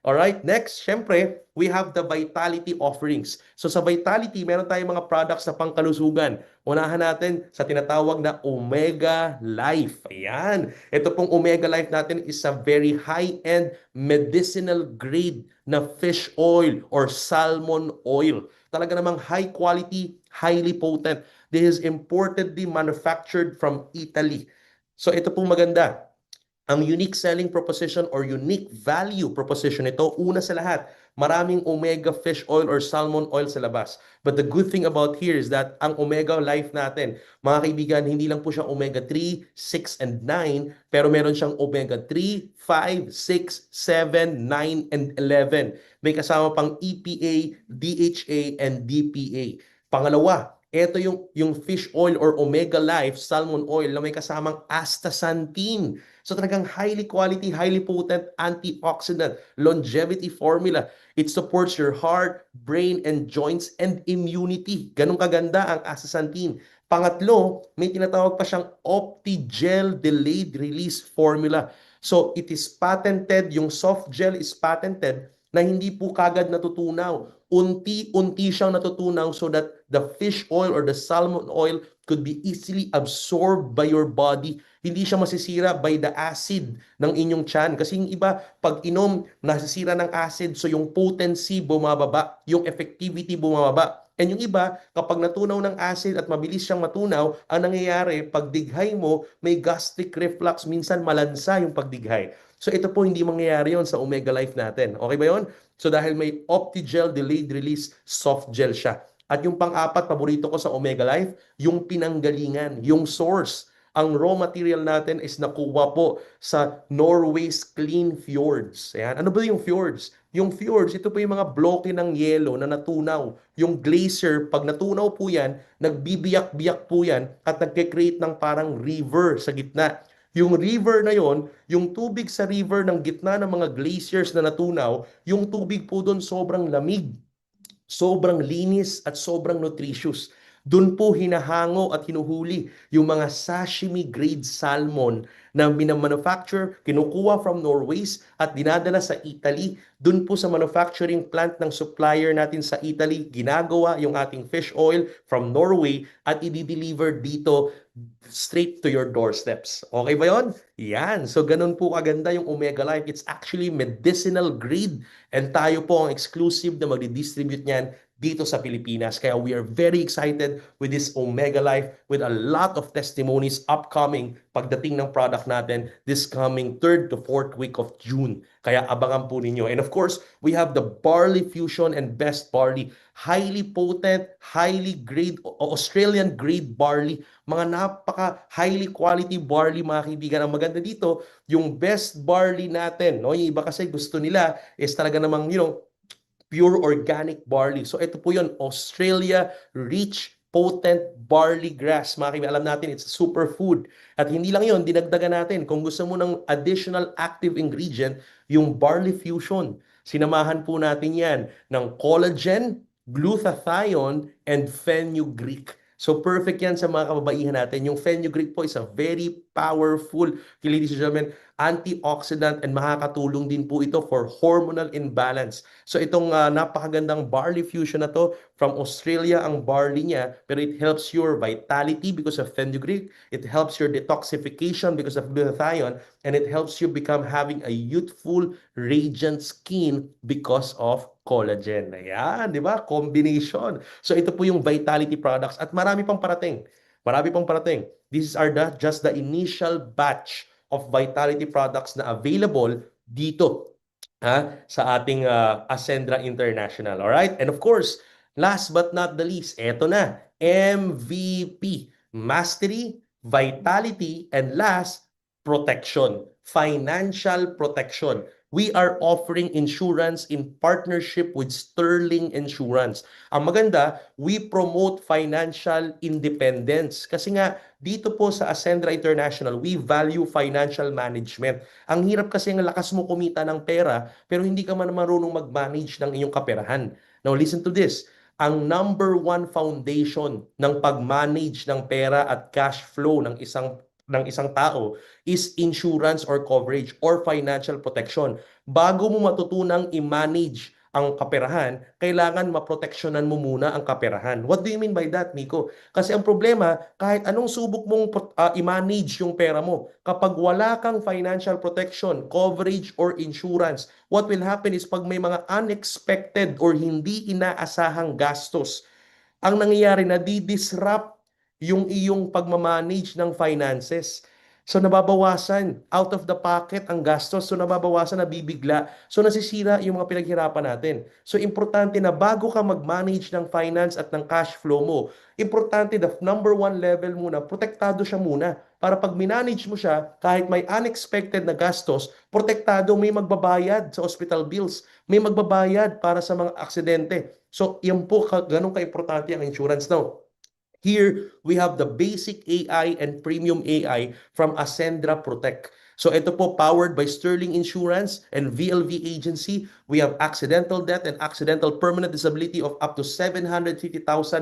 Alright, next, syempre, we have the Vitality offerings. So sa Vitality, meron tayong mga products na pangkalusugan. Unahan natin sa tinatawag na Omega Life. Ayan. Ito pong Omega Life natin is a very high-end medicinal grade na fish oil or salmon oil. Talaga namang high quality, highly potent. This is importedly manufactured from Italy. So ito pong maganda. Ang unique selling proposition or unique value proposition nito, una sa lahat, maraming omega fish oil or salmon oil sa labas. But the good thing about here is that ang omega life natin, mga kaibigan, hindi lang po siya omega 3, 6, and 9, pero meron siyang omega 3, 5, 6, 7, 9, and 11. May kasama pang EPA, DHA, and DPA. Pangalawa, ito yung fish oil or omega life salmon oil na may kasamang astaxanthin. So talagang highly quality, highly potent antioxidant, longevity formula. It supports your heart, brain, and joints and immunity. Ganun kaganda ang astaxanthin. Pangatlo, may tinatawag pa siyang Optigel Delayed Release Formula. So it is patented, yung soft gel is patented na hindi po kagad natutunaw. Unti-unti siyang natutunaw so that the fish oil or the salmon oil could be easily absorbed by your body. Hindi siya masisira by the acid ng inyong tiyan. Kasi yung iba, pag inom, nasisira ng acid, so yung potency bumababa, yung effectivity bumababa. And yung iba, kapag natunaw ng acid at mabilis siyang matunaw, ang nangyayari, pag dighay mo, may gastric reflux, minsan malansa yung pagdighay. So ito po hindi mangyayari yon sa Omega Life natin. Okay ba yon? So dahil may Optigel Delayed Release Soft Gel siya. At yung pang-apat, paborito ko sa Omega Life, yung pinanggalingan, yung source. Ang raw material natin is nakuha po sa Norway's Clean Fjords. Ayan. Ano ba yung fjords? Yung fjords, ito po yung mga bloke ng yelo na natunaw. Yung glacier, pag natunaw po yan, nagbibiyak-biyak po yan at nagke-create ng parang river sa gitna. Yung river na yon, yung tubig sa river ng gitna ng mga glaciers na natunaw, yung tubig po doon sobrang lamig, sobrang linis at sobrang nutritious. Doon po hinahango at hinuhuli yung mga sashimi grade salmon na minamanufacture, kinukuha from Norway's at dinadala sa Italy. Doon po sa manufacturing plant ng supplier natin sa Italy, ginagawa yung ating fish oil from Norway at i-deliver dito straight to your doorsteps. Okay ba yon? Yan. So ganun po kaganda yung Omega Life. It's actually medicinal grade and tayo po ang exclusive na magdi-distribute niyan dito sa Pilipinas. Kaya we are very excited with this Omega Life with a lot of testimonies upcoming pagdating ng product natin this coming 3rd to 4th week of June. Kaya abangan po ninyo. And of course, we have the Barley Fusion and Best Barley. Highly potent, highly grade, Australian grade barley. Mga napaka highly quality barley mga kaibigan. Ang maganda dito, yung best barley natin, no? Yung iba kasi gusto nila is talaga namang, pure organic barley. So ito po yun, Australia Rich Potent Barley Grass. Mga kaibigan, alam natin, it's a superfood. At hindi lang yun, dinagdagan natin. Kung gusto mo ng additional active ingredient, yung Barley Fusion. Sinamahan po natin yan ng collagen, glutathione, and fenugreek. So perfect yan sa mga kababaihan natin. Yung fenugreek po is a very powerful, ladies and gentlemen, antioxidant and makakatulong din po ito for hormonal imbalance. So itong napakagandang barley fusion na to, from Australia ang barley niya, pero it helps your vitality because of fenugreek, it helps your detoxification because of glutathione, and it helps you become having a youthful, radiant skin because of collagen. Ayan, di ba? Combination. So ito po yung vitality products at marami pang parating. Marami pang parating. These are just the initial batch of vitality products na available dito sa ating Ascendra International. Alright? And of course, last but not the least, eto na, MVP. Mastery, Vitality, and last, Protection. Financial Protection. We are offering insurance in partnership with Sterling Insurance. Ang maganda, we promote financial independence. Kasi nga, dito po sa Ascendra International, we value financial management. Ang hirap kasi ang lakas mo kumita ng pera, pero hindi ka man marunong mag-manage ng iyong kaperahan. Now, listen to this. Ang number one foundation ng pag-manage ng pera at cash flow ng isang tao is insurance or coverage or financial protection. bago mo matutunang i-manage ang kaperahan, kailangan maproteksyonan mo muna ang kaperahan. What do you mean by that, Miko? Kasi ang problema, kahit anong subok mong i-manage yung pera mo, kapag wala kang financial protection, coverage, or insurance, what will happen is pag may mga unexpected or hindi inaasahang gastos, ang nangyayari na di-disrupt yung iyong pagmamanage ng finances. So nababawasan out of the pocket ang gastos. So nababawasan, nabibigla. So nasisira yung mga pinaghirapan natin. So importante na bago ka mag-manage ng finance at ng cash flow mo, importante the number one level muna, protektado siya muna. Para pag minanage mo siya, kahit may unexpected na gastos, protektado, may magbabayad sa hospital bills, may magbabayad para sa mga aksidente. So yan po, ganun ka-importante ang insurance now. Here, we have the basic AI and premium AI from Ascendra Protect. So ito po, powered by Sterling Insurance and VLV Agency. We have accidental death and accidental permanent disability of up to 750,000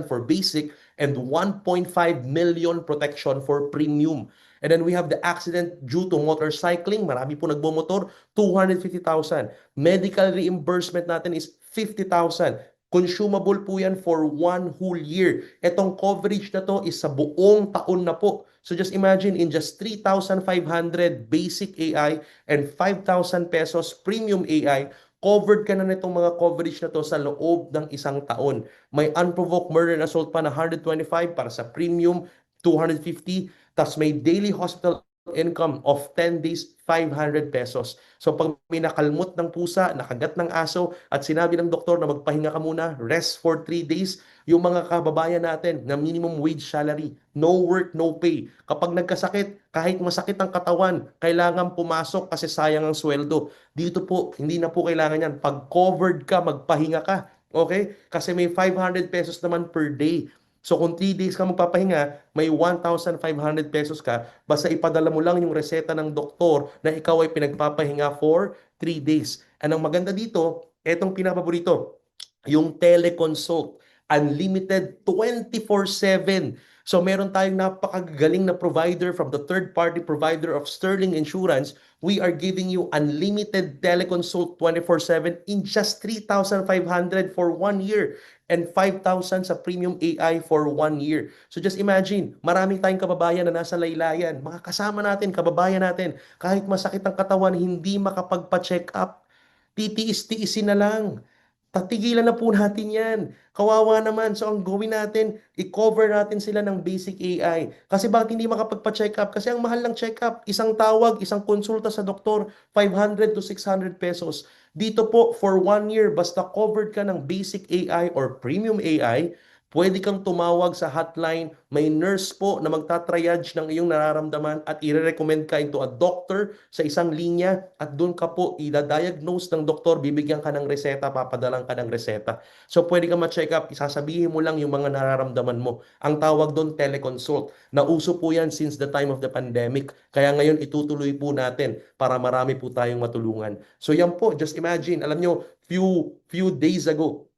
for basic and 1.5 million protection for premium. And then we have the accident due to motorcycling. Marami po nagbomotor, 250,000. Medical reimbursement natin is 50,000. Consumable po yan for 1 whole year. Etong coverage na to is sa buong taon na po. So just imagine, in just 3,500 basic AI and 5,000 pesos premium AI, covered ka na nitong mga coverage na to sa loob ng isang taon. May unprovoked murder and assault pa na 125 para sa premium, 250. Tas may daily hospital income of 10 days, 500 pesos. So pag may nakalmot ng pusa, nakagat ng aso, at sinabi ng doktor na magpahinga ka muna, rest for 3 days, yung mga kababayan natin na minimum wage salary, no work, no pay. Kapag nagkasakit, kahit masakit ang katawan, kailangan pumasok kasi sayang ang sweldo. Dito po, hindi na po kailangan yan. Pag covered ka, magpahinga ka. Okay? Kasi may 500 pesos naman per day. So kung 3 days ka magpapahinga, may 1,500 pesos ka, basta ipadala mo lang yung reseta ng doktor na ikaw ay pinagpapahinga for 3 days. Anong maganda dito, etong pinapaborito, yung teleconsult, unlimited 24/7. So meron tayong napakagaling na provider from the third-party provider of Sterling Insurance. We are giving you unlimited teleconsult 24/7 in just 3,500 for 1 year and 5,000 sa premium AI for 1 year. So just imagine, maraming tayong kababayan na nasa laylayan, mga kasama natin, kababayan natin, kahit masakit ang katawan, hindi makapagpa-check up, titiis-tiisin na lang. Tatigilan na po natin yan. Kawawa naman. So ang gawin natin, i-cover natin sila ng basic AI. Kasi bakit hindi makapagpa-check up? Kasi ang mahal ng check up, isang tawag, isang konsulta sa doktor, 500 to 600 pesos. Dito po, for 1 year, basta covered ka ng basic AI or premium AI, pwede kang tumawag sa hotline. May nurse po na magtatriage ng iyong nararamdaman at i-recommend ka into a doctor sa isang linya at doon ka po i-diagnose ng doktor, bibigyan ka ng reseta, papadalang ka ng reseta. So pwede ka ma-check up, isasabihin mo lang yung mga nararamdaman mo. Ang tawag doon, teleconsult. Nauso po yan since the time of the pandemic. Kaya ngayon itutuloy po natin para marami po tayong matulungan. So yan po, just imagine, alam nyo, few days ago,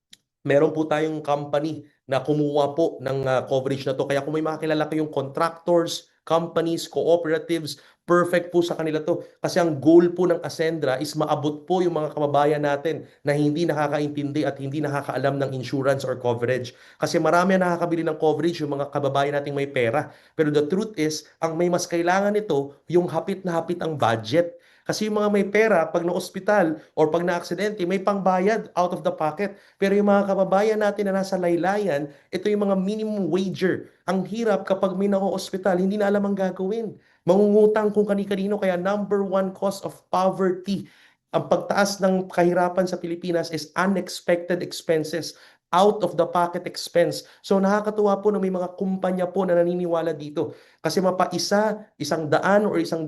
meron po tayong company na kumuha po ng coverage na to. Kaya kung may makakilala kayong contractors, companies, cooperatives, perfect po sa kanila to. Kasi ang goal po ng Ascendra is maabot po yung mga kababayan natin na hindi nakakaintindi at hindi nakakaalam ng insurance or coverage. Kasi marami ang nakakabili ng coverage yung mga kababayan nating may pera. Pero the truth is, ang may mas kailangan nito, yung hapit na hapit ang budget. Kasi yung mga may pera, pag na-ospital or pag na-aksidente, may pangbayad out of the pocket. Pero yung mga kababayan natin na nasa laylayan, ito yung mga minimum wager. Ang hirap kapag may na-ospital, hindi na alam ang gagawin. Mangungutang kung kani-kanino, kaya number one cause of poverty, ang pagtaas ng kahirapan sa Pilipinas is unexpected expenses, out of the pocket expense. So nakakatuwa po na may mga kumpanya po na naniniwala dito. Kasi mapaisa, 100 or 100,000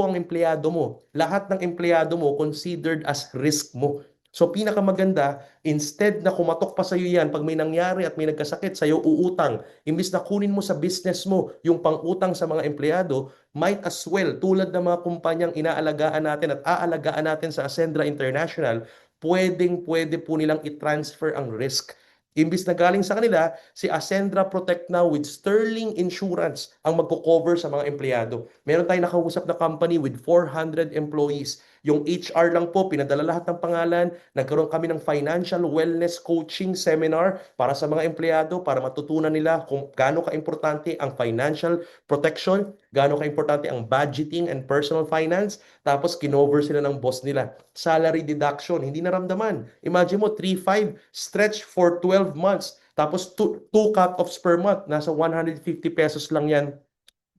ang empleyado mo. Lahat ng empleyado mo considered as risk mo. So pinakamaganda, instead na kumatok pa sa iyo yan, pag may nangyari at may nagkasakit, sa iyo uutang. Imbis na kunin mo sa business mo yung pang-utang sa mga empleyado, might as well, tulad ng mga kumpanyang inaalagaan natin at aalagaan natin sa Ascendra International, pwede po nilang i-transfer ang risk. Imbis na galing sa kanila, si Ascendra Protect now with Sterling Insurance ang magko-cover sa mga empleyado. Meron tayong nakausap na company with 400 employees. Yung HR lang po, pinadala lahat ng pangalan. Nagkaroon kami ng financial wellness coaching seminar para sa mga empleyado para matutunan nila kung gaano ka-importante ang financial protection, gaano ka-importante ang budgeting and personal finance. Tapos kinover sila ng boss nila. Salary deduction, hindi naramdaman. Imagine mo, 3-5, stretch for 12 months. Tapos two cut-offs per month. Nasa 150 pesos lang yan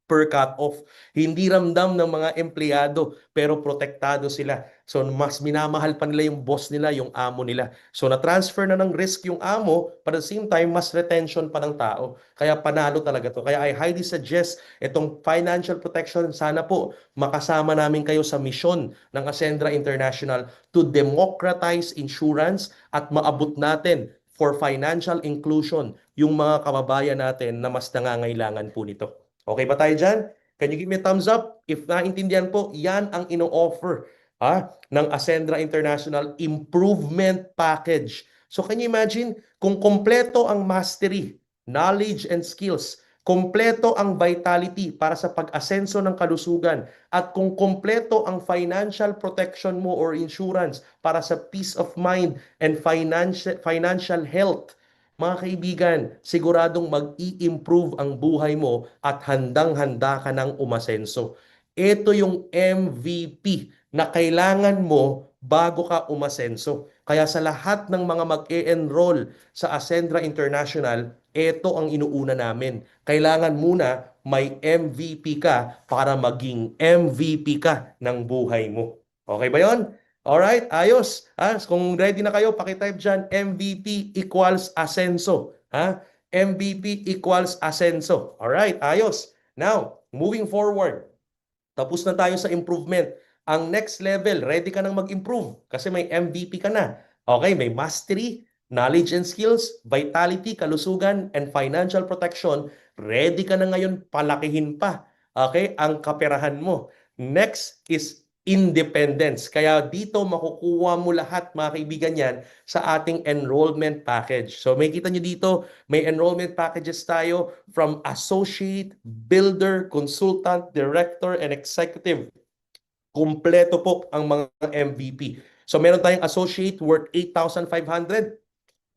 per cut-off. Hindi ramdam ng mga empleyado pero protektado sila. So mas minamahal pa nila yung boss nila, yung amo nila. So na-transfer na ng risk yung amo, but at the same time, mas retention pa ng tao. Kaya panalo talaga to. Kaya I highly suggest itong financial protection. Sana po makasama namin kayo sa misyon ng Ascendra International to democratize insurance at maabot natin for financial inclusion yung mga kababayan natin na mas nangangailangan po nito. Okay ba tayo dyan? Can you give me a thumbs up? If naintindihan po, yan ang ino-offer ng Ascendra International Improvement Package. So can you imagine kung kompleto ang mastery, knowledge and skills, kompleto ang vitality para sa pag-asenso ng kalusugan, at kung kompleto ang financial protection mo or insurance para sa peace of mind and financial health. Mga kaibigan, siguradong mag-i-improve ang buhay mo at handang-handa ka ng umasenso. Ito yung MVP na kailangan mo bago ka umasenso. Kaya sa lahat ng mga mag-e-enroll sa Ascendra International, ito ang inuuna namin. Kailangan muna may MVP ka para maging MVP ka ng buhay mo. Okay ba yon? Alright, ayos. Kung ready na kayo, pakitype dyan, MVP equals asenso. MVP equals asenso. Alright, ayos. Now, moving forward, tapos na tayo sa improvement. Ang next level, ready ka nang mag-improve kasi may MVP ka na. Okay, may mastery, knowledge and skills, vitality, kalusugan, and financial protection. Ready ka na ngayon palakihin pa. Okay, ang kaperahan mo. Next is independence. Kaya dito makukuha mo lahat, mga kaibigan, yan sa ating enrollment package. So may kita nyo dito, may enrollment packages tayo from associate, builder, consultant, director, and executive. Kumpleto po ang mga MVP. So meron tayong associate worth 8,500.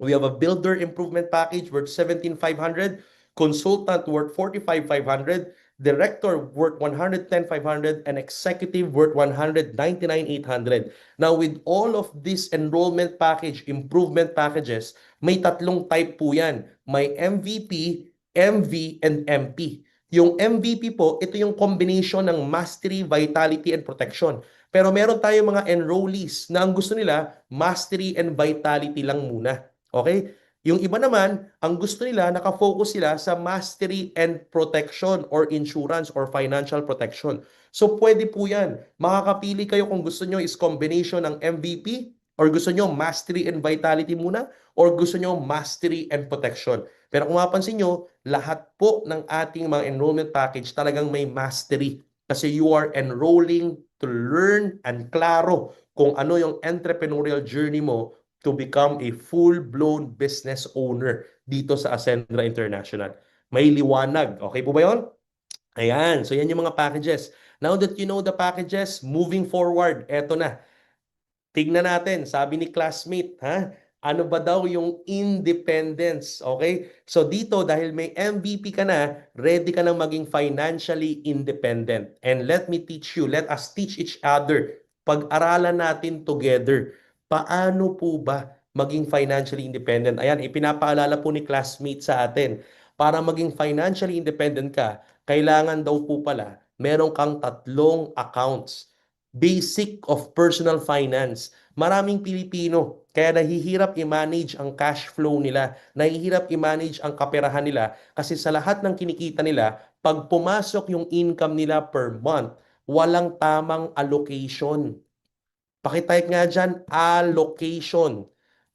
We have a builder improvement package worth 17,500, consultant worth 45,500, director worth 110,500, and executive worth 199,800. Now with all of this enrollment package, improvement packages, may tatlong type po yan. May MVP, MV, and MP. Yung MVP po, ito yung combination ng mastery, vitality, and protection. Pero meron tayong mga enrollees na ang gusto nila, mastery and vitality lang muna. Okay? Yung iba naman, ang gusto nila, nakafocus sila sa mastery and protection or insurance or financial protection. So, pwede po yan. Makakapili kayo kung gusto nyo is combination ng MVP or gusto nyo mastery and vitality muna or gusto nyo mastery and protection. Pero kung mapansin nyo, lahat po ng ating mga enrollment package talagang may mastery kasi you are enrolling to learn and klaro kung ano yung entrepreneurial journey mo to become a full-blown business owner dito sa Ascendra International. May liwanag. Okay po ba yun? Ayan. So yan yung mga packages. Now that you know the packages, moving forward, eto na. Tignan natin, sabi ni classmate, ano ba daw yung independence? Okay? So dito, dahil may MVP ka na, ready ka na maging financially independent. And let me teach you, let us teach each other. Pag-aralan natin together. Paano po ba maging financially independent? Ayan, ipinapaalala po ni classmate sa atin. Para maging financially independent ka, kailangan daw po pala, meron kang tatlong accounts. Basic of personal finance. Maraming Pilipino, kaya nahihirap i-manage ang cash flow nila, nahihirap i-manage ang kaperahan nila kasi sa lahat ng kinikita nila, pag pumasok yung income nila per month, walang tamang allocation. Pakitype nga dyan, allocation.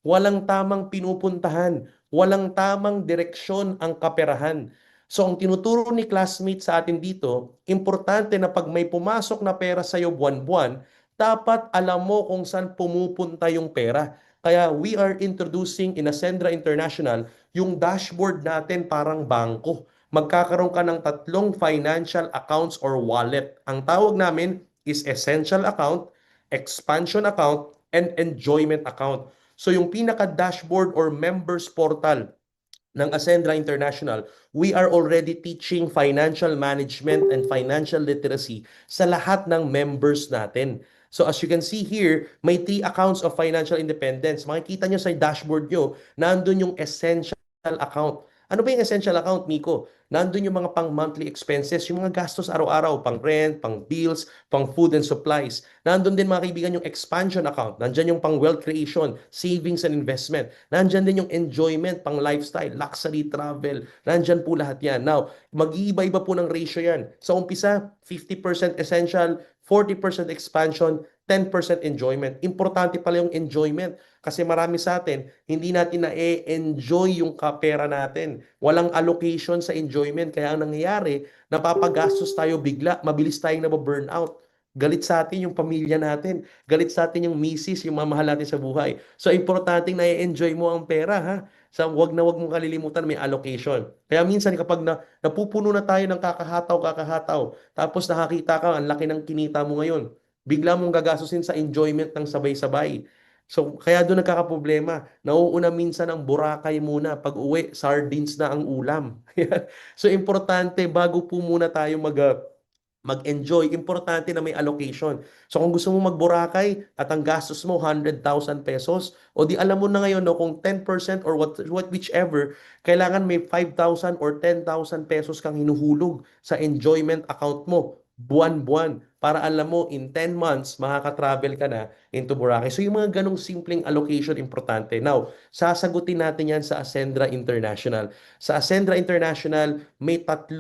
Walang tamang pinupuntahan. Walang tamang direksyon ang kaperahan. So ang tinuturo ni classmate sa atin dito, importante na pag may pumasok na pera sa'yo buwan-buwan, dapat alam mo kung saan pumupunta yung pera. Kaya we are introducing in Ascendra International yung dashboard natin parang bangko. Magkakaroon ka ng tatlong financial accounts or wallet. Ang tawag namin is essential account, expansion account, and enjoyment account. So yung pinaka-dashboard or members portal ng Ascendra International, we are already teaching financial management and financial literacy sa lahat ng members natin. So as you can see here, may 3 accounts of financial independence. Makikita nyo sa dashboard nyo, nandun yung essential account. Ano ba yung essential account, Nico? Nandun yung mga pang monthly expenses, yung mga gastos araw-araw, pang rent, pang bills, pang food and supplies. Nandun din mga kaibigan yung expansion account. Nandyan yung pang wealth creation, savings and investment. Nandyan din yung enjoyment, pang lifestyle, luxury travel. Nandyan po lahat yan. Now, mag-iiba-iba po ng ratio yan. Sa umpisa, 50% essential, 40% expansion, 10% enjoyment. Importante pala yung enjoyment kasi marami sa atin, hindi natin na-enjoy yung kapera natin. Walang allocation sa enjoyment. Kaya ang nangyayari, napapagastos tayo bigla, mabilis tayong nababurnout. Galit sa atin yung pamilya natin. Galit sa atin yung misis, yung mamahal natin sa buhay. So, importanteng na-enjoy mo ang pera, ha? So, wag mong kalilimutan may allocation. Kaya minsan kapag napupuno na tayo ng kakahataw, tapos nakakita ka, ang laki ng kinita mo ngayon, bigla mong gagastusin sa enjoyment ng sabay-sabay. So, kaya doon nagkakaproblema. Nauuna minsan ang Boracay muna. Pag uwi, sardines na ang ulam. So, importante, bago po muna tayo mag-enjoy, importante na may allocation. So kung gusto mo mag-Boracay at ang gastos mo 100,000 pesos, o di alam mo na ngayon no, kung 10% or whichever, kailangan may 5,000 or 10,000 pesos kang hinuhulog sa enjoyment account mo buwan-buwan para alam mo in 10 months makaka-travel ka na into Boracay. So yung mga ganong simpleng allocation importante. Now, sasagutin natin yan sa Ascendra International. Sa Ascendra International, may 3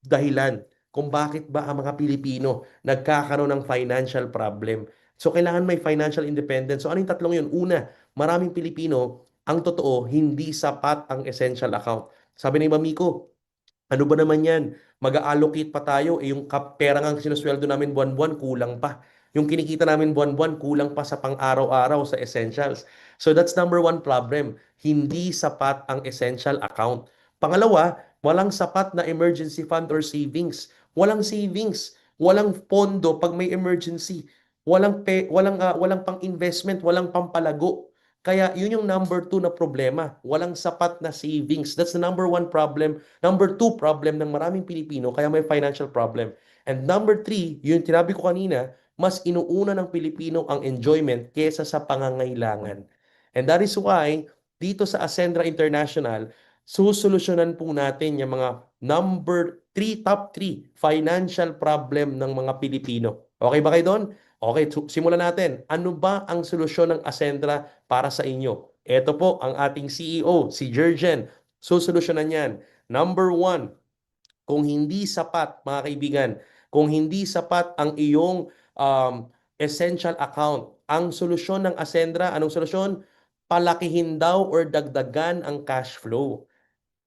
dahilan kung bakit ba ang mga Pilipino nagkakaroon ng financial problem. So, kailangan may financial independence. So, ano yung 3 yun? Una, maraming Pilipino, ang totoo, hindi sapat ang essential account. Sabi ni Mamiko, ano ba naman yan? Mag-allocate pa tayo, yung pera nga sinusweldo namin buwan-buwan, kulang pa. Yung kinikita namin buwan-buwan, kulang pa sa pang-araw-araw sa essentials. So that's number 1 problem. Hindi sapat ang essential account. Pangalawa, walang sapat na emergency fund or savings. Walang savings, walang pondo pag may emergency. Walang pang-investment, walang pampalago. Kaya yun yung number 2 na problema. Walang sapat na savings. That's the number 1 problem. Number 2 problem ng maraming Pilipino, kaya may financial problem. And number 3, yung tinabi ko kanina, mas inuuna ng Pilipino ang enjoyment kesa sa pangangailangan. And that is why, dito sa Ascendra International, susolusyonan po natin yung mga top 3 financial problem ng mga Pilipino. Okay ba kayo doon? Okay, simulan natin. Ano ba ang solusyon ng Ascendra para sa inyo? Ito po ang ating CEO, si Jurgen. Susolusyonan yan. Number 1, kung hindi sapat, mga kaibigan, kung hindi sapat ang iyong essential account, ang solusyon ng Ascendra, anong solusyon? Palakihin daw or dagdagan ang cash flow.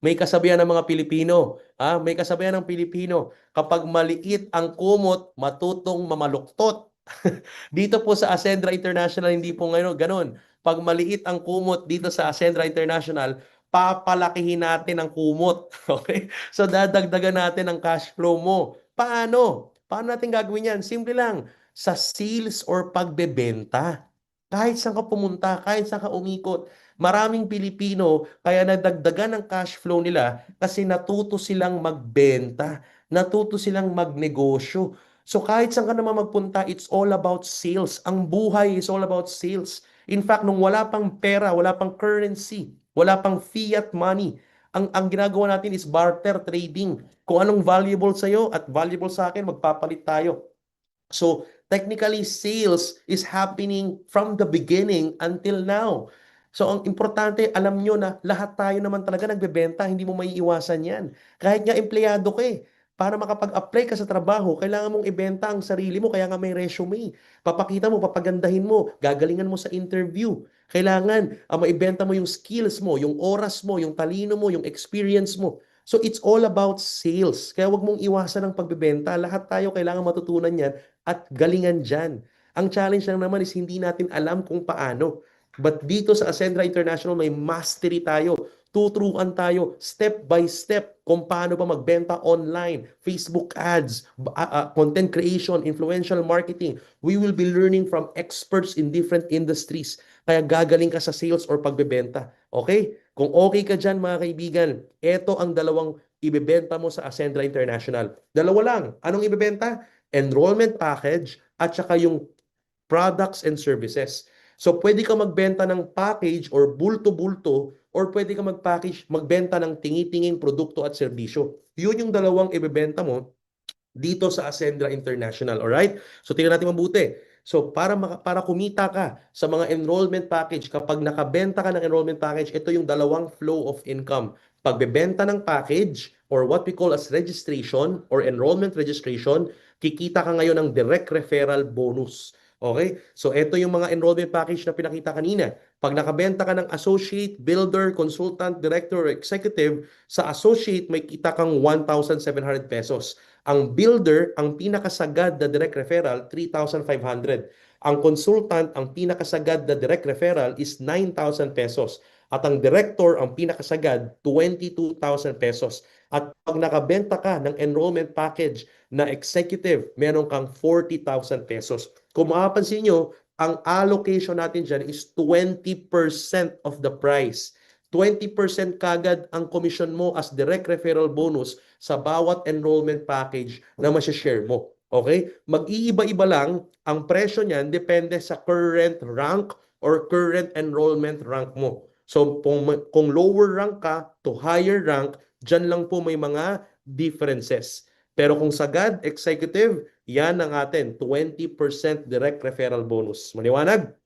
May kasabihan ng mga Pilipino, may kasabihan ng Pilipino, kapag maliit ang kumot, matutong mamaluktot. Dito po sa Ascendra International, hindi po ngayon ganun. Pag maliit ang kumot dito sa Ascendra International, papalakihin natin ang kumot. Okay? So dadagdagan natin ang cash flow mo. Paano? Paano natin gagawin yan? Simple lang. Sa sales or pagbebenta. Kahit saan ka pumunta, kahit saan ka umikot, maraming Pilipino kaya nadagdagan ang cash flow nila kasi natuto silang magbenta, natuto silang magnegosyo. So kahit saan ka naman magpunta, it's all about sales. Ang buhay is all about sales. In fact, nung wala pang pera, wala pang currency, wala pang fiat money, ang ginagawa natin is barter trading. Kung anong valuable sa'yo at valuable sa akin, magpapalit tayo. So, technically, sales is happening from the beginning until now. So, ang importante, alam nyo na lahat tayo naman talaga nagbebenta, hindi mo maiiwasan yan. Kahit nga empleyado ka para makapag-apply ka sa trabaho, kailangan mong ibenta ang sarili mo, kaya nga may resume. Papakita mo, papagandahin mo, gagalingan mo sa interview. Kailangan maibenta mo yung skills mo, yung oras mo, yung talino mo, yung experience mo. So, it's all about sales. Kaya wag mong iwasan ang pagbebenta. Lahat tayo kailangan matutunan yan at galingan dyan. Ang challenge lang naman is hindi natin alam kung paano. But dito sa Ascendra International, may mastery tayo Tuturuan tayo step by step kung paano ba magbenta online, Facebook ads, content creation, influential marketing. We will be learning from experts in different industries. Kaya gagaling ka sa sales or pagbebenta. Okay? Kung okay ka dyan mga kaibigan, ito ang dalawang ibebenta mo sa Ascendra International. Dalawa lang. Anong ibebenta? Enrollment package at saka yung products and services. So pwede ka magbenta ng package or bulto-bulto or pwede ka magbenta ng tingi-tinging produkto at serbisyo. Yun yung dalawang ibebenta mo dito sa Ascendra International, alright? So tingnan natin mabuti. So para kumita ka sa mga enrollment package, kapag nakabenta ka ng enrollment package, ito yung dalawang flow of income. Pagbebenta ng package or what we call as registration or enrollment registration, kikita ka ngayon ng direct referral bonus. Okay? So ito yung mga enrollment package na pinakita kanina. Pag nakabenta ka ng associate, builder, consultant, director, or executive, sa associate may kita kang 1,700 pesos. Ang builder, ang pinakasagad na direct referral, 3,500. Ang consultant, ang pinakasagad na direct referral is 9,000 pesos. At ang director, ang pinakasagad, 22,000 pesos. At pag nakabenta ka ng enrollment package na executive, meron kang 40,000 pesos. Kung mapapansin nyo, ang allocation natin dyan is 20% of the price. 20% kagad ang commission mo as direct referral bonus sa bawat enrollment package na masishare mo. Okay? Mag-iiba-iba lang ang presyo niyan depende sa current rank or current enrollment rank mo. So kung lower rank ka to higher rank, dyan lang po may mga differences. Pero kung sagad, executive, yan ang atin, 20% direct referral bonus. Maliwanag?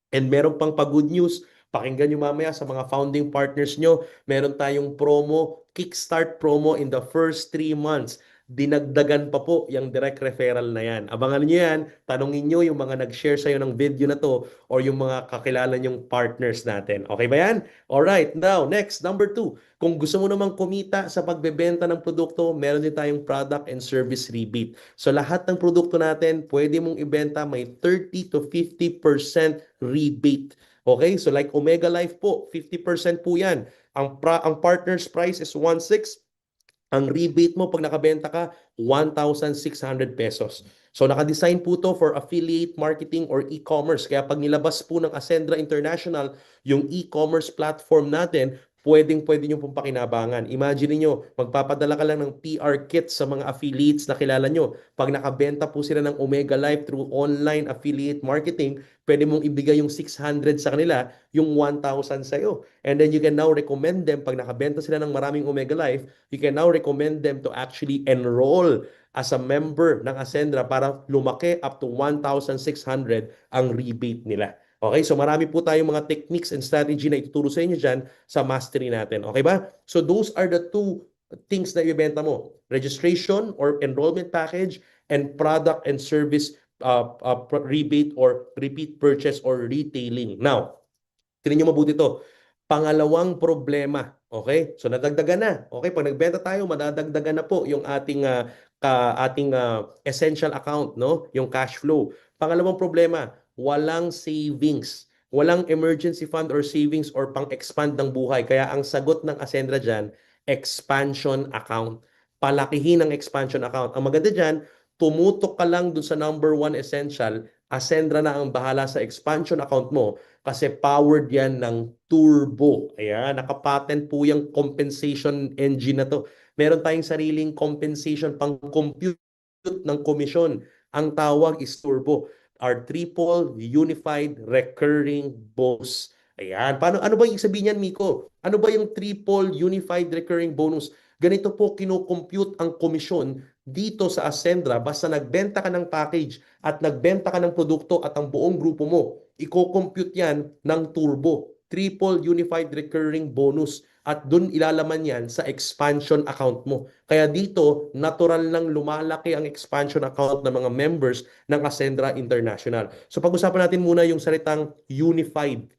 And meron pang pa-good news, pakinggan nyo mamaya sa mga founding partners nyo, meron tayong promo, kickstart promo in the first 3 months. Dinagdagan pa po yung direct referral na yan. Abangan nyo yan, tanongin nyo yung mga nag-share sa'yo ng video na to or yung mga kakilala nyong partners natin. Okay ba yan? Alright, now, next, number 2. Kung gusto mo namang kumita sa pagbebenta ng produkto, meron din tayong product and service rebate. So lahat ng produkto natin, pwede mong ibenta may 30 to 50% rebate. Okay? So like Omega Life po, 50% po yan. Ang partner's price is 1,600. Ang rebate mo pag nakabenta ka, 1,600 pesos. So naka-design po to for affiliate marketing or e-commerce. Kaya pag nilabas po ng Ascendra International, yung e-commerce platform natin, pwede nyo pong pakinabangan. Imagine niyo, magpapadala ka lang ng PR kit sa mga affiliates na kilala nyo. Pag nakabenta po sila ng Omega Life through online affiliate marketing, pwede mong ibigay yung 600 sa kanila, yung 1,000 sa'yo. And then you can now recommend them, pag nakabenta sila ng maraming Omega Life, you can now recommend them to actually enroll as a member ng Ascendra para lumaki up to 1,600 ang rebate nila. Okay, so marami po tayong mga techniques and strategy na ituturo sa inyo dyan sa mastery natin. Okay ba? So those are the two things na ibenta mo. Registration or enrollment package and product and service rebate or repeat purchase or retailing. Now, tingnan nyo mabuti to. Pangalawang problema. Okay? So nadagdagan na. Okay, pag nagbenta tayo, madadagdagan na po yung ating essential account, no? Yung cash flow. Pangalawang problema, walang savings. Walang emergency fund or savings or pang-expand ng buhay. Kaya ang sagot ng Ascendra dyan, expansion account. Palakihin ang expansion account. Ang maganda dyan, tumutok ka lang dun sa number 1 essential, Ascendra na ang bahala sa expansion account mo kasi powered yan ng turbo. Ayan, nakapatent po yung compensation engine na to. Meron tayong sariling compensation pang-compute ng komisyon. Ang tawag is turbo. Our triple unified recurring bonus. Ayan. Ano ba yung sabihin niyan, Miko? Ano ba yung triple unified recurring bonus? Ganito po kino-compute ang komisyon dito sa Ascendra basta nagbenta ka ng package at nagbenta ka ng produkto at ang buong grupo mo, i-compute yan ng turbo. Triple unified recurring bonus. At dun ilalaman yan sa expansion account mo. Kaya dito, natural lang lumalaki ang expansion account ng mga members ng Ascendra International. So pag-usapan natin muna yung salitang unified.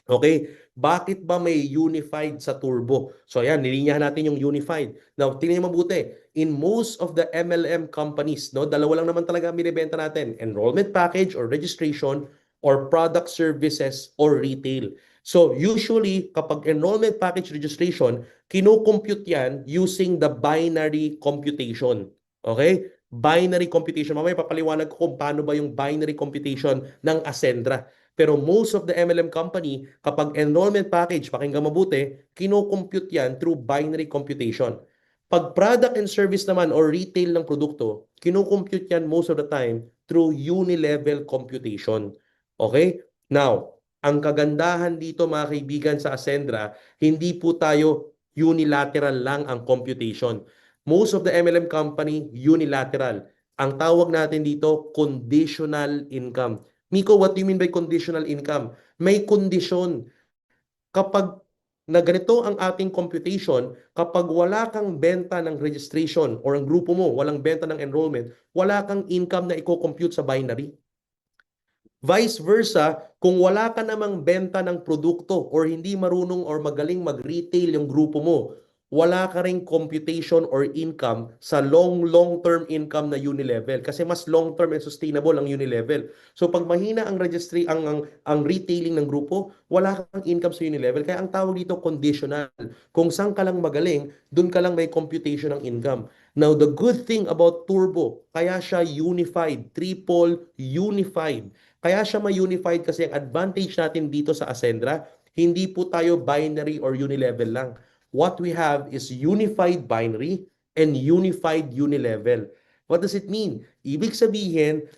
Okay? Bakit ba may unified sa turbo? So ayan, nilinyahan natin yung unified. Now, tingnan niyo mabuti. In most of the MLM companies, no, dalawa lang naman talaga binibenta natin. Enrollment package or registration or product services or retail. So usually, kapag enrollment package registration, kino-compute yan using the binary computation. Okay? Binary computation. Mamaya papaliwanag ko kung paano ba yung binary computation ng Ascendra. Pero most of the MLM company, kapag enrollment package, pakinggan mabuti, kino-compute yan through binary computation. Pag product and service naman or retail ng produkto, kino-compute yan most of the time through unilevel computation. Okay? Now, ang kagandahan dito mga kaibigan sa Ascendra, hindi po tayo unilateral lang ang computation. Most of the MLM company, unilateral. Ang tawag natin dito, conditional income. Miko, what do you mean by conditional income? May kondisyon. Kapag na ganito ang ating computation, kapag wala kang benta ng registration or ang grupo mo, walang benta ng enrollment, wala kang income na i-compute sa binary. Vice versa, kung wala ka namang benta ng produkto or hindi marunong or magaling mag-retail yung grupo mo, wala ka ring computation or income sa long-term income na unilevel kasi mas long-term and sustainable ang unilevel. So pag mahina ang registry ang retailing ng grupo, wala kang income sa unilevel. Kaya ang tawag dito conditional. Kung saan ka lang magaling, dun ka lang may computation ng income. Now the good thing about Turbo, kaya siya unified, triple unified. Kaya siya ma-unified kasi ang advantage natin dito sa Ascendra, hindi po tayo binary or unilevel lang. What we have is unified binary and unified unilevel. What does it mean? Ibig sabihin,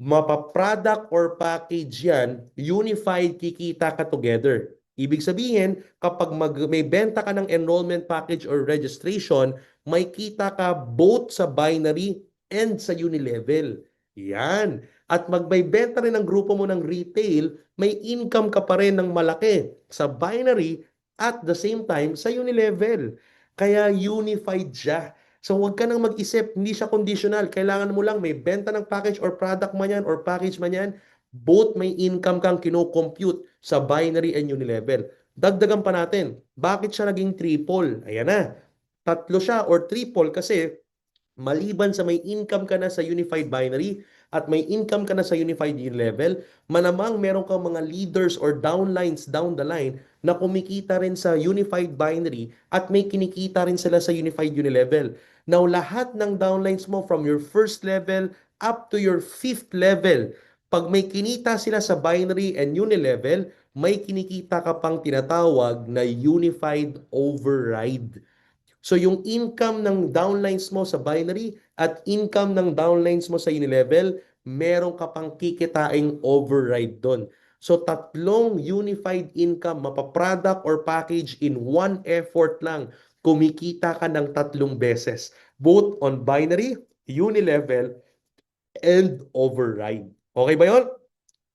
mapa-product or package yan, unified kikita ka together. Ibig sabihin, kapag may benta ka ng enrollment package or registration, may kita ka both sa binary and sa unilevel. Yan. At magbebenta rin ang grupo mo ng retail, may income ka pa rin ng malaki sa binary at the same time sa unilevel. Kaya unified siya. So huwag ka nang mag-isip, hindi siya conditional. Kailangan mo lang may benta ng package or product man yan or package man yan, both may income kang kino-compute sa binary and unilevel. Dagdagan pa natin, bakit siya naging triple? Ayan na, tatlo siya or triple kasi maliban sa may income ka na sa unified binary at may income ka na sa unified level, malamang meron kang mga leaders or downlines down the line na kumikita rin sa unified binary at may kinikita rin sila sa unified unilevel. Now, lahat ng downlines mo from your first level up to your fifth level, pag may kinita sila sa binary and unilevel, may kinikita ka pang tinatawag na unified override. So yung income ng downlines mo sa binary at income ng downlines mo sa unilevel, meron ka pang kikitaing override doon. So tatlong unified income, mapa-product or package in one effort lang, kumikita ka ng tatlong beses. Both on binary, unilevel, and override. Okay ba yun?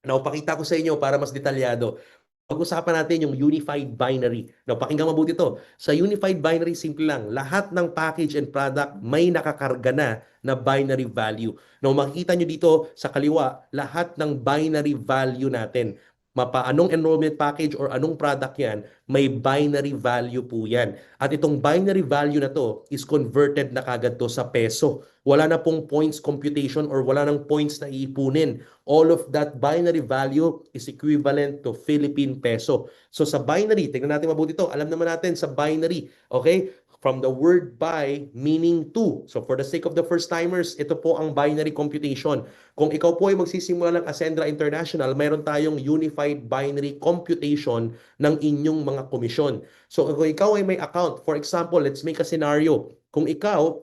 Now, pakita ko sa inyo para mas detalyado. Pag-usapan natin yung unified binary. Now, pakinggan mabuti ito. Sa unified binary, simple lang. Lahat ng package and product may nakakarga na binary value. Now, makikita nyo dito sa kaliwa, lahat ng binary value natin. Anong enrollment package or anong product yan, may binary value po yan. At itong binary value na to is converted na kagad to sa peso. Wala na pong points computation or wala nang points na iipunin. All of that binary value is equivalent to Philippine peso. So sa binary, tingnan natin mabuti ito. Alam naman natin sa binary, okay? From the word by meaning to. So for the sake of the first timers, ito po ang binary computation. Kung ikaw po ay magsisimula ng Ascendra International, mayroon tayong unified binary computation ng inyong mga komisyon. So kung ikaw ay may account, for example, let's make a scenario. Kung ikaw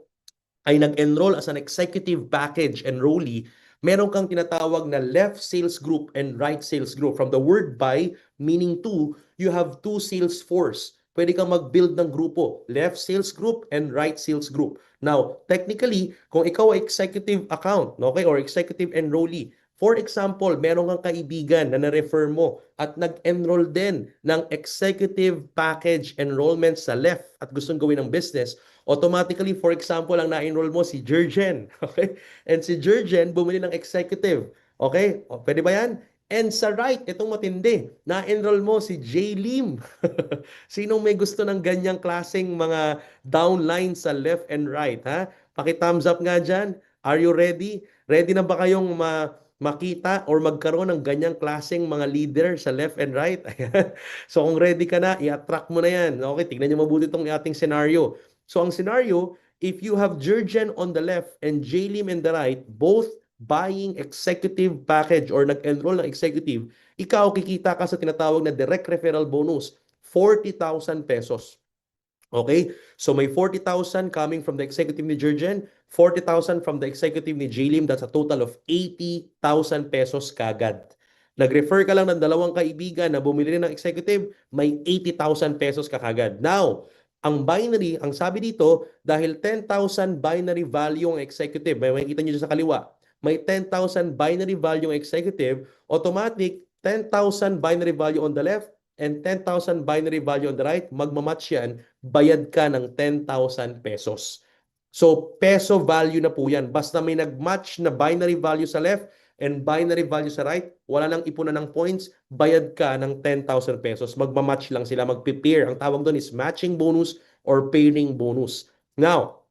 ay nag-enroll as an executive package enrollee, meron kang tinatawag na left sales group and right sales group. From the word by, meaning to, you have two sales force. Pwede kang mag-build ng grupo, left sales group and right sales group. Now, technically, kung ikaw ay executive account, okay, or executive enrollee, for example, meron kang kaibigan na na-refer mo at nag-enroll din ng executive package enrollment sa left at gustong gawin ng business, automatically, for example, ang na-enroll mo si Jurgen. Okay? And si Jurgen bumili ng executive. Okay? O, pwede ba yan? And sa right, itong matindi, na-enroll mo si J. Lim. Sinong may gusto ng ganyang klaseng mga downline sa left and right? Ha? Paki-thumbs up nga dyan. Are you ready? Ready na ba kayong makita or magkaroon ng ganyang klaseng mga leader sa left and right. Ayan. So kung ready ka na, i-attract mo na yan. Okay, tignan nyo mabuti itong ating scenario. So ang scenario, if you have Jurgen on the left and Jaylem in the right, both buying executive package or nag-enroll ng executive, ikaw kikita ka sa tinatawag na direct referral bonus, 40,000 pesos. Okay? So may 40,000 coming from the executive ni Jurgen, 40,000 from the executive ni Jaylem. That's a total of 80,000 pesos kagad. Nag-refer ka lang ng dalawang kaibigan na bumili ng executive, may 80,000 pesos ka kagad. Now, ang binary, ang sabi dito, dahil 10,000 binary value ang executive, may makikita nyo sa kaliwa, may 10,000 binary value ang executive, automatic 10,000 binary value on the left, and 10,000 binary value on the right, magmamatch yan, bayad ka ng 10,000 pesos. So, peso value na po yan. Basta may nag-match na binary value sa left and binary value sa right, wala nang ipunan ng points, bayad ka ng 10,000 pesos. Magmamatch lang sila, magpe-pair. Ang tawag doon is matching bonus or pairing bonus. Now,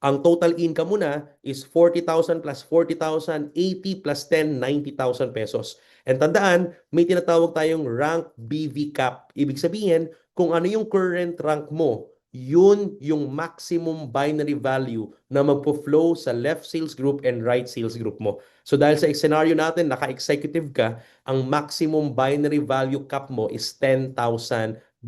ang total income mo na is 40,000 plus 40,000, 80 plus 10, 90,000 pesos. And tandaan, may tinatawag tayong rank BV cap. Ibig sabihin, kung ano yung current rank mo, yun yung maximum binary value na magpo-flow sa left sales group and right sales group mo. So dahil sa scenario natin, naka-executive ka, ang maximum binary value cap mo is 10,000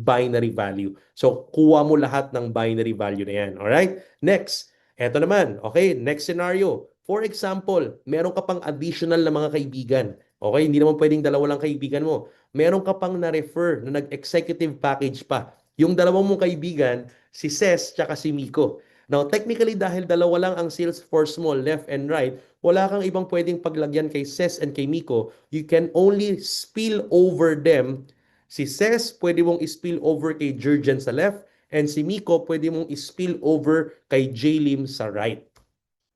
binary value. So kuha mo lahat ng binary value na yan. Alright? Next. Eto naman, okay, next scenario. For example, meron ka pang additional na mga kaibigan. Okay, hindi naman pwedeng dalawa lang kaibigan mo. Meron ka pang na-refer na nag-executive package pa. Yung dalawang mong kaibigan, si Ces tsaka si Miko. Now, technically, dahil dalawa lang ang sales force mo, left and right, wala kang ibang pwedeng paglagyan kay Ces and kay Miko. You can only spill over them. Si Ces, pwede mong spill over kay Jurgen sa left, and si Miko, pwede mong spill over kay Jaylem sa right.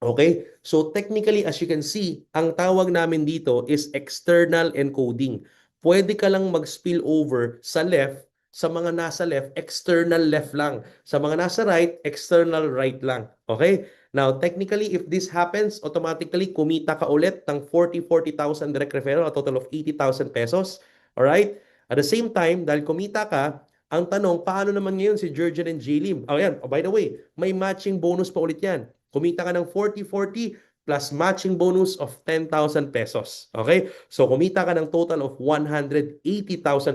Okay? So technically, as you can see, ang tawag namin dito is external encoding. Pwede ka lang mag-spill over sa left, sa mga nasa left, external left lang. Sa mga nasa right, external right lang. Okay? Now, technically, if this happens, automatically, kumita ka ulit ng 40,000 direct referral, a total of 80,000 pesos. Alright? At the same time, dahil kumita ka, ang tanong, paano naman ngayon si Jurgen and Jaylem? Oh, yan. Oh, by the way, may matching bonus pa ulit yan. Kumita ka ng 40-40 plus matching bonus of 10,000 pesos. Okay? So, kumita ka ng total of 180,000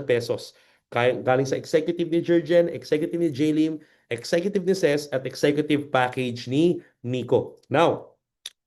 pesos. Galing sa executive ni Jurgen, executive ni Jaylem, executive ni Ces, at executive package ni Nico. Now,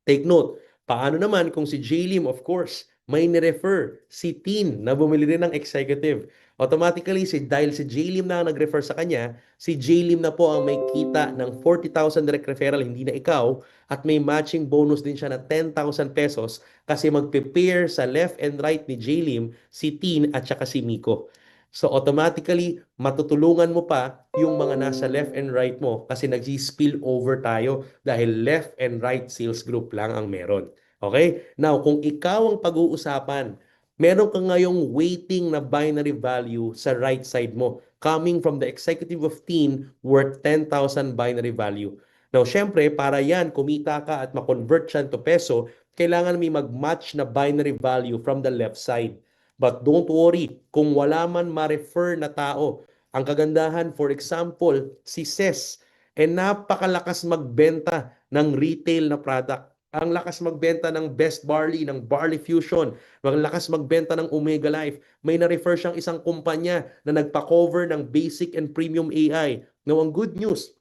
take note, paano naman kung si Jaylem, of course, may ni-refer si Tin na bumili rin ng executive. Automatically, dahil si Jaylem na nag-refer sa kanya, si Jaylem na po ang may kita ng 40,000 direct referral, hindi na ikaw, at may matching bonus din siya na 10,000 pesos kasi magpe-pair sa left and right ni Jaylem si Tin at saka si Miko. So automatically, matutulungan mo pa yung mga nasa left and right mo kasi nag-spill over tayo dahil left and right sales group lang ang meron. Okay? Now, kung ikaw ang pag-uusapan, meron ka ngayong waiting na binary value sa right side mo coming from the executive of Teen worth 10,000 binary value. Now, syempre, para yan, kumita ka at ma-convert yan to peso, kailangan may mag-match na binary value from the left side. But don't worry, kung wala man ma-refer na tao, ang kagandahan, for example, si Ces, napakalakas magbenta ng retail na product. Ang lakas magbenta ng Best Barley, ng Barley Fusion, malakas magbenta ng Omega Life. May na-refer siyang isang kumpanya na nagpa-cover ng basic and premium AI. Now, ang good news,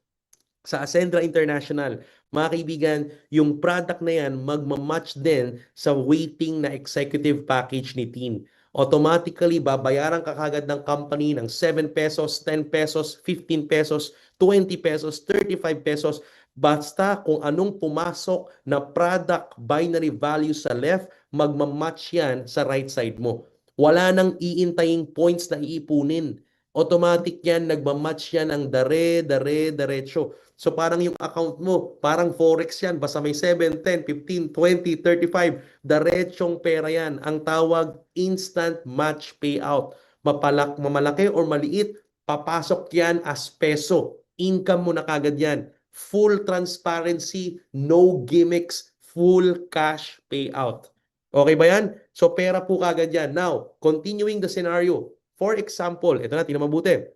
sa Ascendra International, mga kaibigan, yung product na yan magmamatch din sa waiting na executive package ni Teen. Automatically, babayaran ka kagad ng company ng 7 pesos, 10 pesos, 15 pesos, 20 pesos, 35 pesos. Basta kung anong pumasok na product binary value sa left, magmamatch yan sa right side mo. Wala nang iintaying points na iipunin. Automatic yan, nagmamatch yan ang diretso. So parang yung account mo, parang forex yan, basta may 7, 10, 15, 20, 35, diretsong pera yan. Ang tawag instant match payout. Mamalaki or maliit, papasok yan as peso. Income mo na kagad yan. Full transparency, no gimmicks, full cash payout. Okay ba yan? So pera po kagad yan. Now, continuing the scenario. For example, ito na, tingnan mabuti.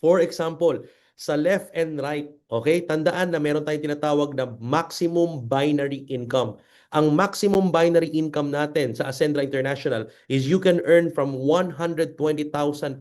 For example, sa left and right, okay, tandaan na meron tayong tinatawag na maximum binary income. Ang maximum binary income natin sa Ascendra International is you can earn from 120,000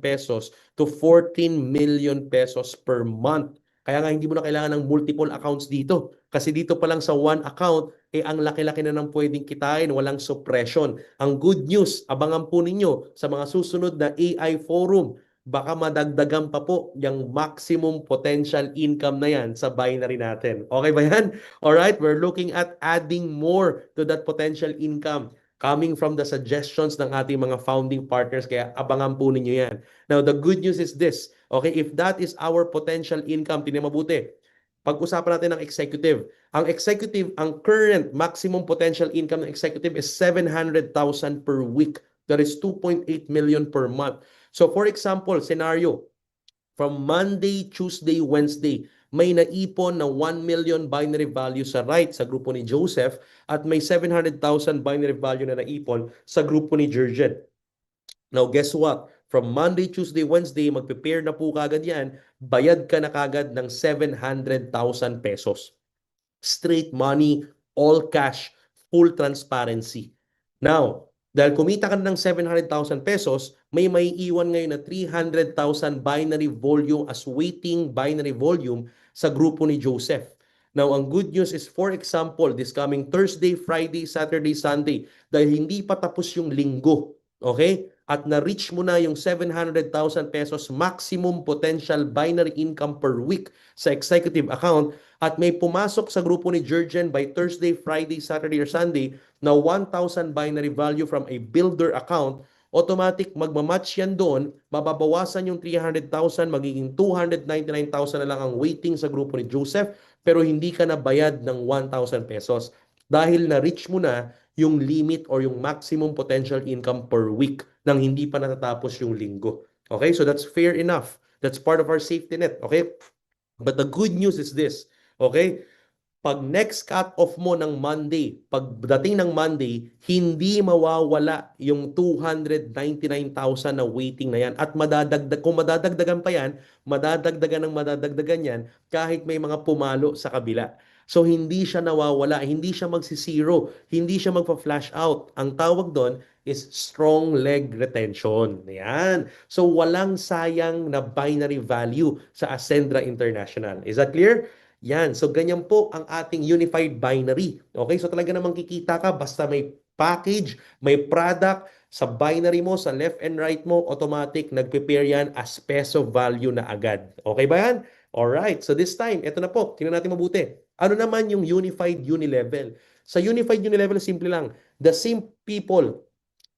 pesos to 14 million pesos per month. Kaya nga hindi mo na kailangan ng multiple accounts dito. Kasi dito pa lang sa one account, ang laki-laki na ng pwedeng kitain, walang suppression. Ang good news, abangan po ninyo sa mga susunod na AI forum, baka madagdagan pa po yung maximum potential income na yan sa binary natin. Okay ba yan? Alright, we're looking at adding more to that potential income coming from the suggestions ng ating mga founding partners. Kaya abangan po ninyo yan. Now, the good news is this. Okay, if that is our potential income, tingnan mabuti. Pag-usapan natin ng executive. Ang executive, ang current maximum potential income ng executive is 700,000 per week. That is 2.8 million per month. So for example, scenario, from Monday, Tuesday, Wednesday, may naipon na 1 million binary value sa right sa grupo ni Joseph at may 700,000 binary value na naipon sa grupo ni Jurgen. Now, guess what? From Monday, Tuesday, Wednesday, mag-prepare na po kagad yan, bayad ka na kagad ng 700,000 pesos. Straight money, all cash, full transparency. Now, dahil kumita ka ng 700,000 pesos, may maiiwan ngayon na 300,000 binary volume as waiting binary volume sa grupo ni Joseph. Now, ang good news is, for example, this coming Thursday, Friday, Saturday, Sunday, dahil hindi pa tapos yung linggo, okay? At na-reach mo na yung 700,000 pesos maximum potential binary income per week sa executive account at may pumasok sa grupo ni Jurgen by Thursday, Friday, Saturday, or Sunday na 1,000 binary value from a builder account, automatic magmamatch yan doon, mababawasan yung 300,000, magiging 299,000 na lang ang waiting sa grupo ni Joseph, pero hindi ka na bayad ng 1,000 pesos dahil na-reach mo na yung limit or yung maximum potential income per week nang hindi pa natatapos yung linggo. Okay? So that's fair enough. That's part of our safety net. Okay? But the good news is this. Okay? Pag next cut-off mo ng Monday, pagdating ng Monday, hindi mawawala yung 299,000 na waiting na yan. At kung madadagdagan pa yan, madadagdagan yan kahit may mga pumalo sa kabila. So hindi siya nawawala, hindi siya magsisiro, hindi siya magpa-flash out. Ang tawag doon is strong leg retention. Yan. So walang sayang na binary value sa Ascendra International. Is that clear? Yan. So, ganyan po ang ating unified binary. Okay? So, talaga namang kikita ka basta may package, may product, sa binary mo, sa left and right mo, automatic, nag-prepare yan as peso value na agad. Okay ba yan? Alright. So, this time, ito na po. Tingnan natin mabuti. Ano naman yung unified unilevel? Sa unified unilevel, simple lang. The same people,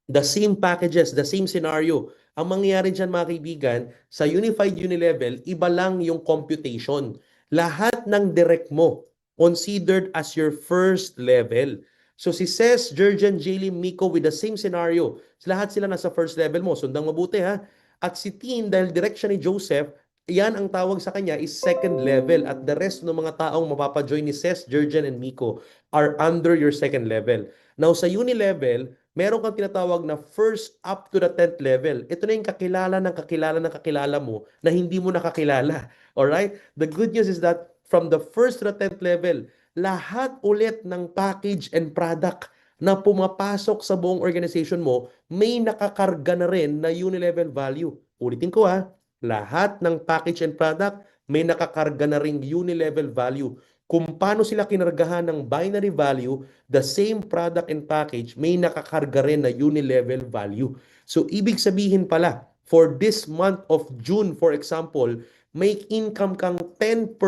the same packages, the same scenario. Ang mangyayari dyan, mga kaibigan, sa unified unilevel, iba lang yung computation. Lahat ng direct mo considered as your first level. So si Ces, Jurgen, Jaylee, Miko with the same scenario. Lahat sila nasa first level mo. Sundang mabuti ha. At si Tin, dahil direct siya ni Joseph, yan ang tawag sa kanya is second level. At the rest ng mga taong mapapajoin ni Ces, Jurgen, and Miko are under your second level. Now sa uni-level, meron kang tinatawag na first up to the 10th level. Ito na yung kakilala ng kakilala ng kakilala mo na hindi mo nakakilala. Alright? The good news is that from the first to the 10th level, lahat ulit ng package and product na pumapasok sa buong organization mo, may nakakarga na rin na unilevel value. Ulitin ko lahat ng package and product, may nakakarga na rin unilevel value. Kung paano sila kinargahan ng binary value, the same product and package, may nakakarga rin na unilevel value. So, ibig sabihin pala, for this month of June, for example, may income kang 10%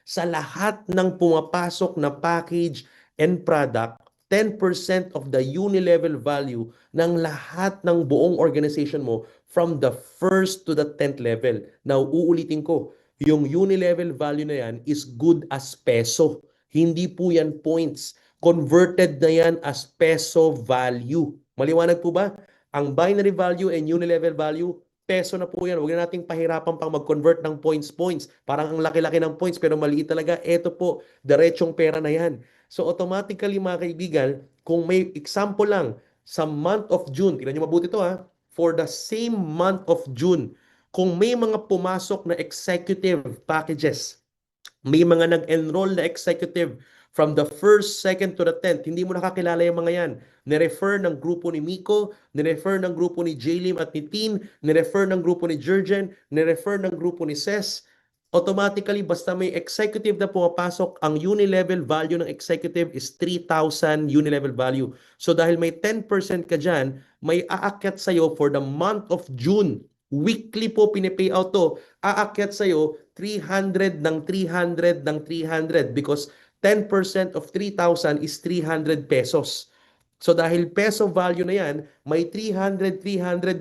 sa lahat ng pumapasok na package and product, 10% of the unilevel value ng lahat ng buong organization mo from the first to the 10th level. Now, uulitin ko, yung unilevel value na yan is good as peso. Hindi po yan points. Converted na yan as peso value. Maliwanag po ba? Ang binary value and unilevel value, peso na po yan. Huwag na nating pahirapan pang mag-convert ng points. Parang ang laki-laki ng points pero maliit talaga. Ito po, diretsong pera na yan. So automatically mga kaibigan, kung may example lang, sa month of June, tingnan nyo mabuti ito ha, for the same month of June, kung may mga pumasok na executive packages, may mga nag-enroll na executive from the first, second to the 10th. Hindi mo nakakilala yung mga yan. Nirefer ng grupo ni Miko, nirefer ng grupo ni Jaylim at ni Tin, nirefer ng grupo ni Jurgen, nirefer ng grupo ni Ses. Automatically, basta may executive na pumapasok, ang uni-level value ng executive is 3,000 uni-level value. So dahil may 10% ka dyan, may aakyat sa'yo for the month of June. Weekly po pinipay out to. Aakyat sa'yo 300 ng 300 ng 300 because 10% of 3,000 is 300 pesos. So dahil peso value na yan, may 300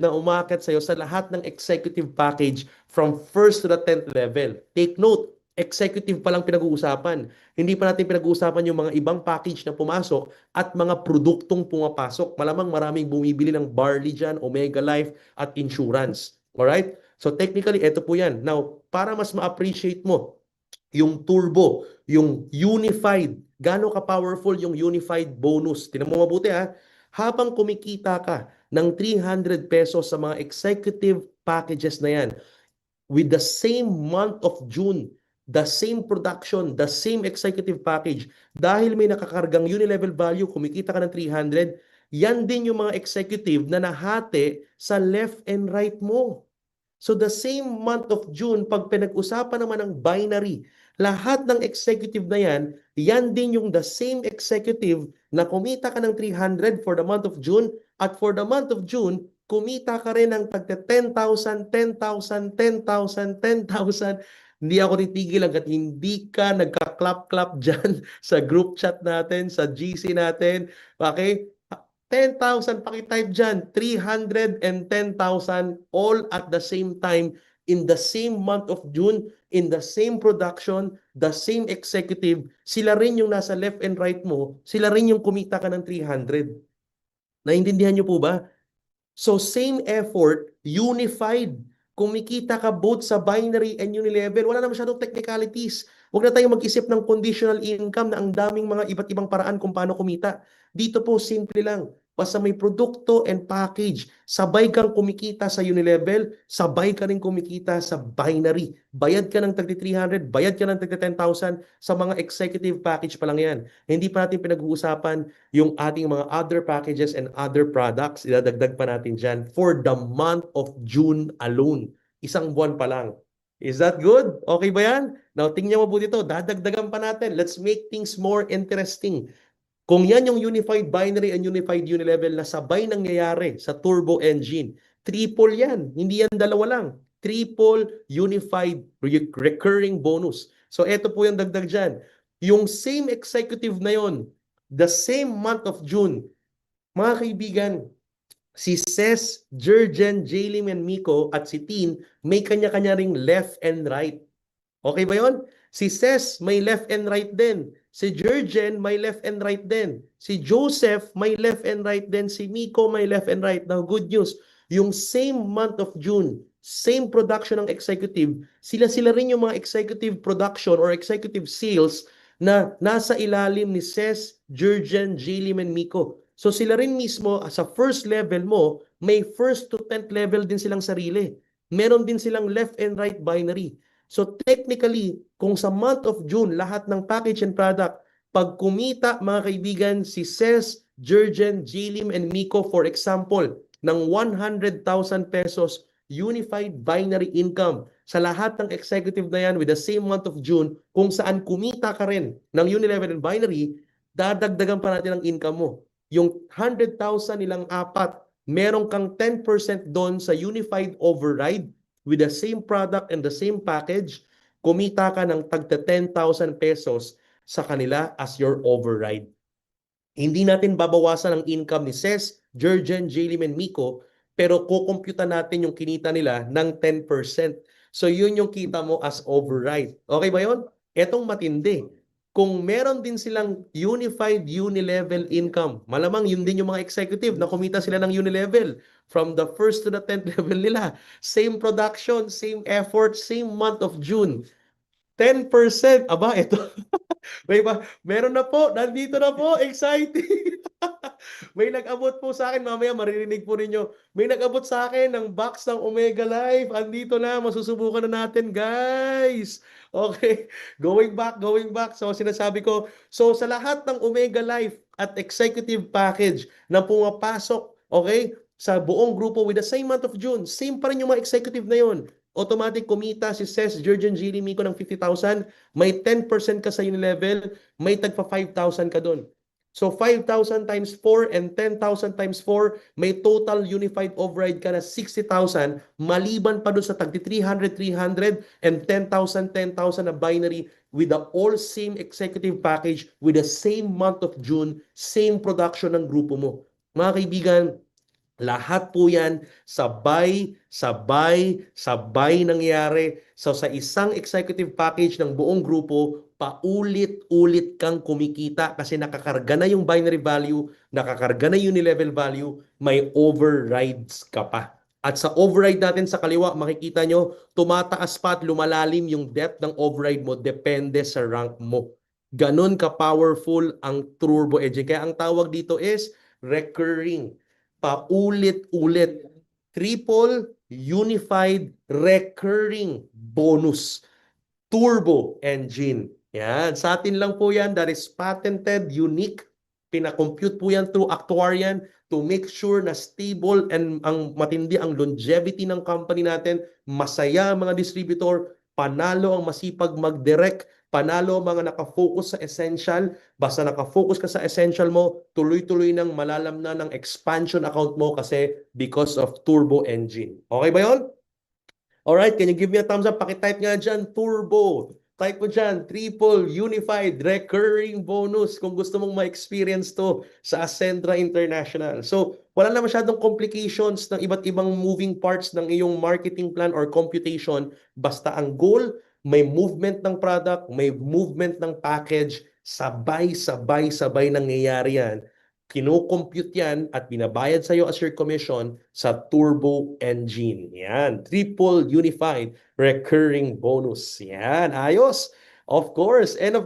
na umakyat sa'yo sa lahat ng executive package from 1st to the 10th level. Take note, executive pa lang pinag-uusapan. Hindi pa natin pinag-uusapan yung mga ibang package na pumasok at mga produktong pumapasok. Malamang maraming bumibili ng barley dyan, Omega Life at insurance. Alright? So technically, ito po yan. Now, para mas ma-appreciate mo yung turbo, yung unified, gaano ka-powerful yung unified bonus. Tingnan mo mabuti ha. Habang kumikita ka ng 300 pesos sa mga executive packages na yan, with the same month of June, the same production, the same executive package, dahil may nakakargang uni-level value, kumikita ka ng 300, yan din yung mga executive na nahati sa left and right mo. So the same month of June, pag pinag-usapan naman ng binary, lahat ng executive na yan, yan din yung the same executive na kumita ka ng 300 for the month of June at for the month of June, kumita ka rin ng tagta 10,000, 10,000, 10,000, 10,000. Hindi ako titigil hanggat hindi ka nagka-clap-clap dyan sa group chat natin, sa GC natin. Okay? 10,000 paki-type dyan, 300 and 10,000 all at the same time in the same month of June, in the same production, the same executive, sila rin yung nasa left and right mo, sila rin yung kumita ka ng 300. Naintindihan niyo po ba? So same effort, unified. Kumikita ka both sa binary and unilevel. Wala na masyadong technicalities. Huwag na tayong mag-isip ng conditional income na ang daming mga iba't ibang paraan kung paano kumita. Dito po, simple lang. Basta may produkto and package, sabay kang kumikita sa unilevel, sabay ka rin kumikita sa binary. Bayad ka ng tagti 300, bayad ka ng tagti 10,000 sa mga executive package pa lang yan. Hindi pa natin pinag-uusapan yung ating mga other packages and other products. Idadagdag pa natin dyan for the month of June alone. Isang buwan pa lang. Is that good? Okay ba yan? Now, tingnan mo po dito. Dadagdagan pa natin. Let's make things more interesting. Kung yan yung unified binary and unified unilevel na sabay nangyayari sa turbo engine, triple yan. Hindi yan dalawa lang. Triple unified recurring bonus. So ito po yung dagdag dyan. Yung same executive na yon, the same month of June, mga kaibigan, si Ses, Jurgen, Jaylim, and Miko at si Tin may kanya-kanya ring left and right. Okay ba yon? Si Ses may left and right din. Si Jurgen may left and right din. Si Joseph may left and right din. Si Miko may left and right. Now, good news. Yung same month of June, same production ng executive, sila-sila rin yung mga executive production or executive sales na nasa ilalim ni Ses, Jurgen, Jaylim, and Miko. So sila rin mismo, sa first level mo, may first to 10th level din silang sarili. Meron din silang left and right binary. So technically, kung sa month of June, lahat ng package and product, pag kumita mga kaibigan, si Ses, Jurgen, Jaylim, and Miko, for example, ng 100,000 pesos unified binary income sa lahat ng executive na yan with the same month of June, kung saan kumita ka rin ng unilevel and binary, dadagdagan pa natin ang income mo. Yung 100,000 nilang apat, meron kang 10% doon sa unified override with the same product and the same package, kumita ka ng tagta 10,000 pesos sa kanila as your override. Hindi natin babawasan ang income ni Ses, Jurgen, Jaylim, and Miko, pero kukumpyutan natin yung kinita nila ng 10%. So yun yung kita mo as override. Okay ba yun? Etong matindi. Kung meron din silang unified unilevel income, malamang yun din yung mga executive na kumita sila ng unilevel from the 1st to the 10th level nila. Same production, same effort, same month of June. 10%. Aba, ito. Meron na po, nandito na po, exciting. May nag-abot po sa akin, mamaya maririnig po ninyo. May nag-abot sa akin ng box ng Omega Life. Andito na, masusubukan na natin, guys. Okay, going back, going back. So sinasabi ko, so sa lahat ng Omega Life at executive package na pumapasok, okay, sa buong grupo with the same month of June, same pa rin yung mga executive na yun. Automatic kumita si Ces, Jurgen, Giri, Miko ng 50,000, may 10% ka sa Unilevel, may tagpa 5,000 ka doon. So 5,000 times 4 and 10,000 times 4, may total unified override ka na 60,000, maliban pa doon sa tagti 300, 300 and 10,000, 10,000 na binary with the all same executive package with the same month of June, same production ng grupo mo. Mga kaibigan, lahat po yan sabay, sabay, sabay nangyari. So sa isang executive package ng buong grupo, paulit-ulit kang kumikita kasi nakakarga na yung binary value, nakakarga na yung unilevel value, may overrides ka pa. At sa override natin sa kaliwa, makikita nyo, tumataas pa at lumalalim yung depth ng override mo depende sa rank mo. Ganon ka-powerful ang turbo engine. Kaya ang tawag dito is recurring. Paulit-ulit. Triple unified recurring bonus. Turbo engine. Yan. Sa atin lang po yan. That is patented, unique. Pinakompute po yan through actuarian to make sure na stable and ang matindi ang longevity ng company natin. Masaya ang mga distributor. Panalo ang masipag mag-direct. Panalo ang mga nakafocus sa essential. Basta nakafocus ka sa essential mo, tuloy-tuloy nang malalam na ng expansion account mo kasi because of turbo engine. Okay ba yun? Alright, can you give me a thumbs up? Pakitype nga dyan, turbo. Type mo dyan, triple, unified, recurring bonus kung gusto mong ma-experience to sa Ascendra International. So, wala na masyadong complications ng iba't ibang moving parts ng iyong marketing plan or computation. Basta ang goal, may movement ng product, may movement ng package, sabay-sabay-sabay nangyayari yan. Kino-compute yan at binabayad sa'yo as your commission sa turbo engine. Yan. Triple unified recurring bonus. Yan. Ayos. Of course. And of